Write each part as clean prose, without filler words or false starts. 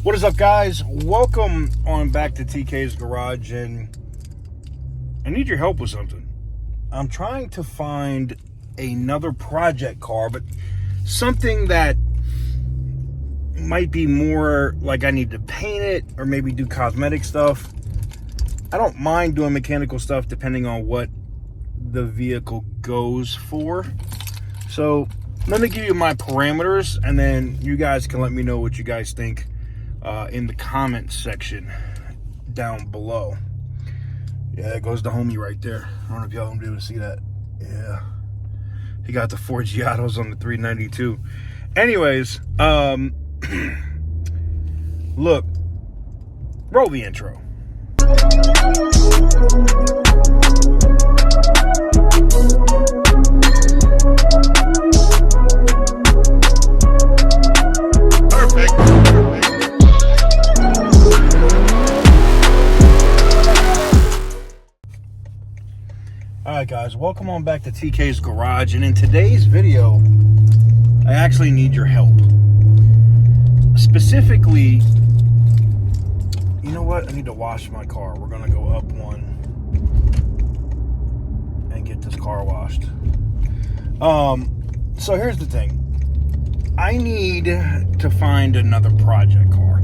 What is up, guys? Welcome on back to TK's Garage, and I need your help with something. I'm trying to find another project car, but something that might be more like I need to paint it or maybe do cosmetic stuff. I don't mind doing mechanical stuff depending on what the vehicle goes for. So let me give you my parameters, and then you guys can let me know what you guys think in the comments section down below. Yeah, there goes the homie right there. I don't know if y'all gonna be able to see that. Yeah, he got the 4 Giottos on the 392. Anyways, look, roll the intro. Alright guys, welcome on back to TK's Garage, and in today's video I actually need your help. Specifically, you know what? I need to wash my car. We're gonna go up one and get this car washed. So here's the thing. I need to find another project car.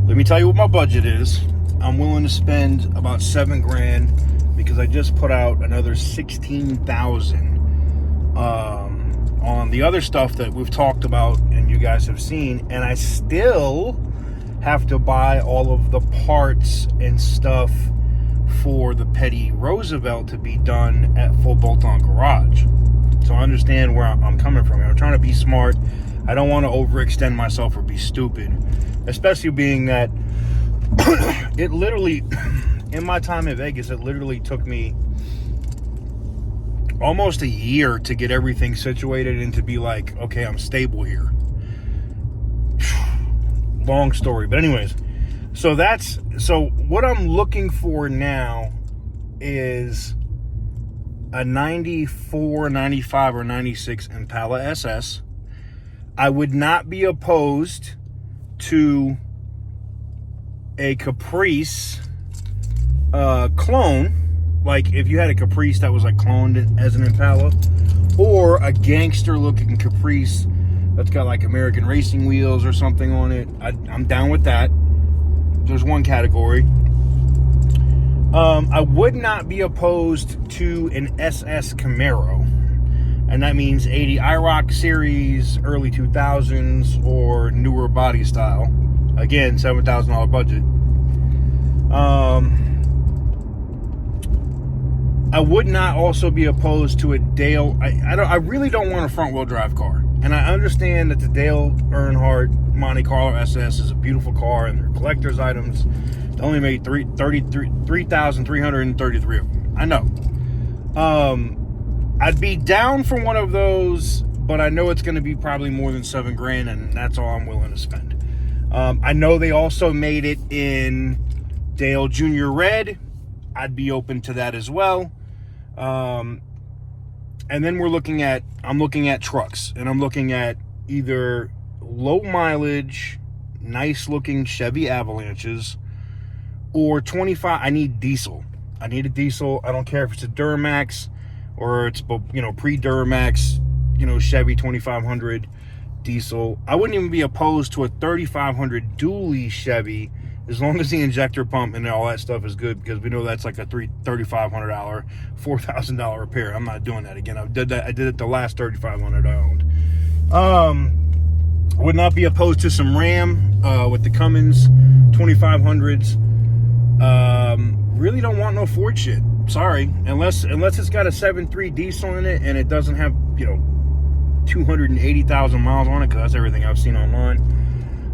Let me tell you what my budget is. I'm willing to spend about $7,000 because I just put out another $16,000 on the other stuff that we've talked about and you guys have seen, and I still have to buy all of the parts and stuff for the Petty Roosevelt to be done at Full Bolt-On Garage. So I understand where I'm coming from. I'm trying to be smart. I don't want to overextend myself or be stupid, especially being that it literally, in my time in Vegas, it literally took me almost a year to get everything situated and to be like, okay, I'm stable here. Long story, but anyways, so what I'm looking for now is a 94, 95, or 96 Impala SS. I would not be opposed to a Caprice clone, like if you had a Caprice that was like cloned as an Impala, or a gangster looking Caprice that's got like American racing wheels or something on it. I'm down with that. There's one category. I would not be opposed to an SS Camaro, and that means 80 IROC series, early 2000s, or newer body style. Again, $7,000 budget. I would not also be opposed to a Dale. I really don't want a front wheel drive car, and I understand that the Dale Earnhardt Monte Carlo SS is a beautiful car and they're collector's items. They only made 3,333 of them. I know. I'd be down for one of those, but I know it's going to be probably more than $7,000, and that's all I'm willing to spend. I know they also made it in Dale Junior Red. I'd be open to that as well. And then I'm looking at trucks, and I'm looking at either low mileage, nice looking Chevy Avalanches, or 25. I need diesel. I need a diesel. I don't care if it's a Duramax or it's, pre-Duramax, Chevy 2500 diesel. I wouldn't even be opposed to a 3500 dually Chevy, as long as the injector pump and all that stuff is good, because we know that's like a $3,500, $4,000 repair. I'm not doing that again. I did it the last 3,500 I owned. Would not be opposed to some Ram with the Cummins 2500s. Really don't want no Ford shit. Sorry, unless it's got a 7.3 diesel in it and it doesn't have 280,000 miles on it, because that's everything I've seen online.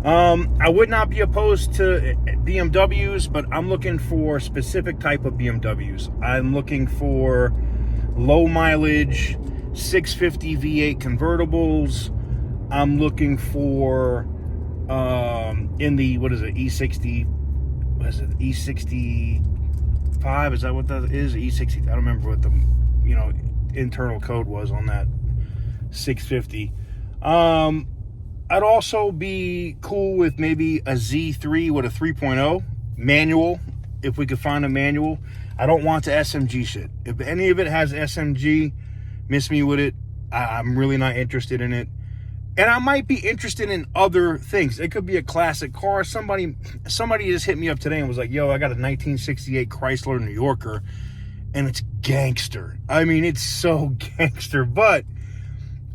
I would not be opposed to BMWs, but I'm looking for a specific type of BMWs. I'm looking for low mileage 650 V8 convertibles. I'm looking for in the E60. What is it? E65? Is that what that is? E60. I don't remember what the internal code was on that 650. I'd also be cool with maybe a Z3 with a 3.0 manual, if we could find a manual. I don't want the SMG shit. If any of it has SMG, miss me with it. I'm really not interested in it. And I might be interested in other things. It could be a classic car. Somebody just hit me up today and was like, yo, I got a 1968 Chrysler New Yorker, and it's gangster. I mean, it's so gangster, but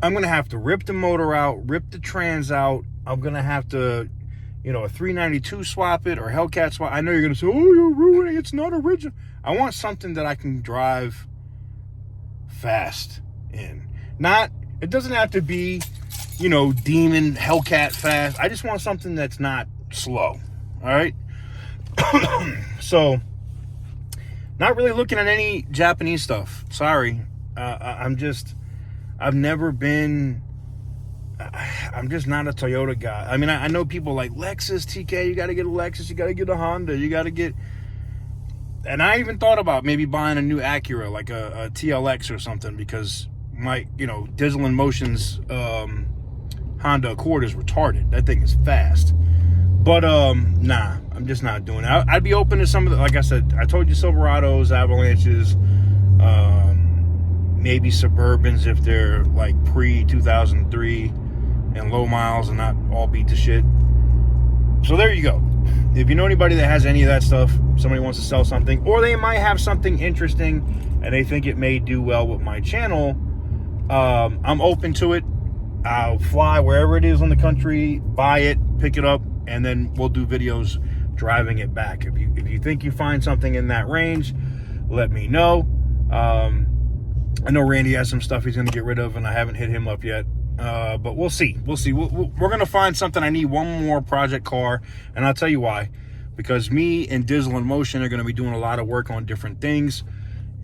I'm going to have to rip the motor out, rip the trans out. I'm going to have to, a 392 swap it or Hellcat swap. I know you're going to say, oh, you're ruining it. It's not original. I want something that I can drive fast in. It doesn't have to be, demon Hellcat fast. I just want something that's not slow. All right. So, not really looking at any Japanese stuff. Sorry. I'm just not a Toyota guy. I mean, I know people like Lexus, TK, you got to get a Lexus, you got to get a Honda, you got to get... And I even thought about maybe buying a new Acura, like a TLX or something, because my, Dizzle and Motion's Honda Accord is retarded. That thing is fast. But, nah, I'm just not doing it. I'd be open to some of the, like I said, I told you, Silverados, Avalanches, maybe Suburbans if they're like pre-2003 and low miles and not all beat to shit. So there you go. If you know anybody that has any of that stuff, somebody wants to sell something, or they might have something interesting and they think it may do well with my channel, I'm open to it. I'll fly wherever it is in the country, buy it, pick it up, and then we'll do videos driving it back. If you think you find something in that range, let me know. I know Randy has some stuff he's going to get rid of, and I haven't hit him up yet. But we'll see. We're going to find something. I need one more project car, and I'll tell you why. Because me and Dizzle and Motion are going to be doing a lot of work on different things.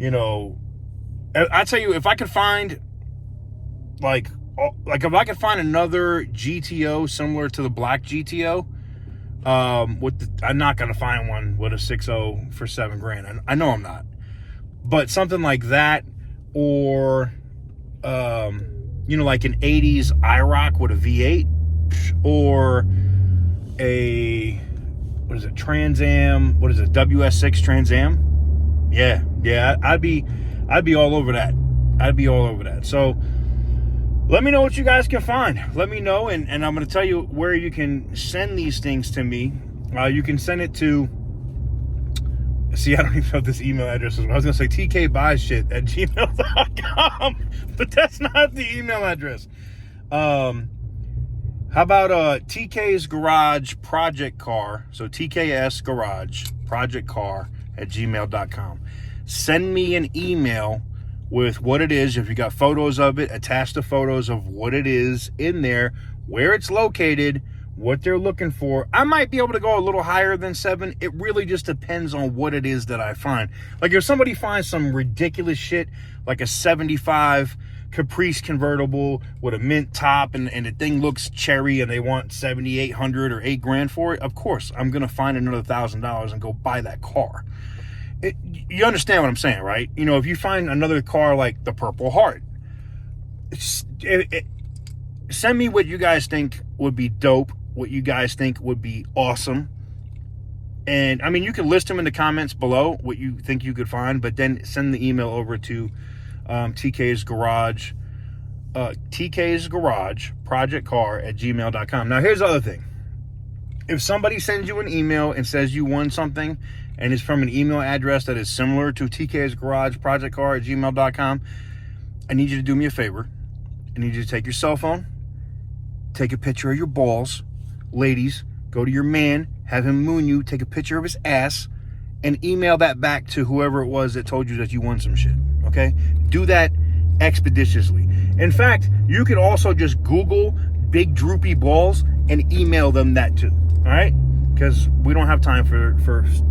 I tell you, if I could find, like if I could find another GTO similar to the black GTO, I'm not going to find one with a 6.0 for $7,000. I know I'm not. But something like that, or like an 80s IROC with a V8, or a Trans Am, WS6 Trans Am. Yeah, I'd be all over that. So let me know what you guys can find. Let me know, and I'm going to tell you where you can send these things to me. You can send it to, see, I don't even know what this email address is. I was going to say tkbuyshit@gmail.com, but that's not the email address. How about TK's Garage Project Car? So TKS Garage Project Car @gmail.com. Send me an email with what it is. If you got photos of it, attach the photos of what it is in there, where it's located, what they're looking for. I might be able to go a little higher than 7. It really just depends on what it is that I find. Like if somebody finds some ridiculous shit, like a 75 Caprice convertible with a mint top and the thing looks cherry and they want $7,800 or $8,000 for it, of course, I'm going to find another $1,000 and go buy that car. You understand what I'm saying, right? If you find another car like the Purple Heart, send me what you guys think would be dope, what you guys think would be awesome. And I mean, you can list them in the comments below, what you think you could find, but then send the email over to TK's Garage Projectcar @gmail.com. Now, here's the other thing. If somebody sends you an email and says you won something and it's from an email address that is similar to TK's Garage Projectcar @gmail.com, I need you to do me a favor. I need you to take your cell phone, take a picture of your balls. Ladies, go to your man, have him moon you, take a picture of his ass, and email that back to whoever it was that told you that you won some shit, okay? Do that expeditiously. In fact, you could also just Google big droopy balls and email them that too, all right? Because we don't have time for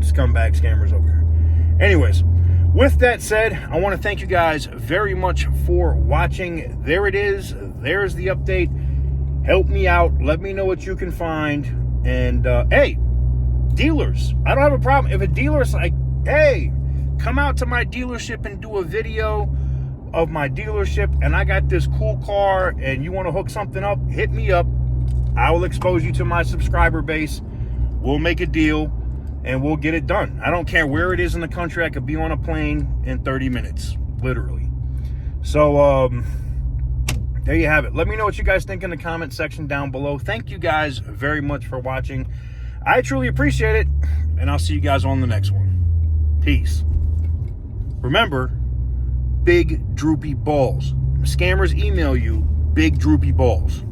scumbag scammers over here. Anyways, with that said, I want to thank you guys very much for watching. There it is. There's the update. Help me out. Let me know what you can find. And, hey, dealers, I don't have a problem. If a dealer's like, hey, come out to my dealership and do a video of my dealership, and I got this cool car, and you want to hook something up, hit me up. I will expose you to my subscriber base. We'll make a deal and we'll get it done. I don't care where it is in the country. I could be on a plane in 30 minutes, literally. So, there you have it. Let me know what you guys think in the comment section down below. Thank you guys very much for watching. I truly appreciate it, and I'll see you guys on the next one. Peace. Remember, big droopy balls. Scammers email you big droopy balls.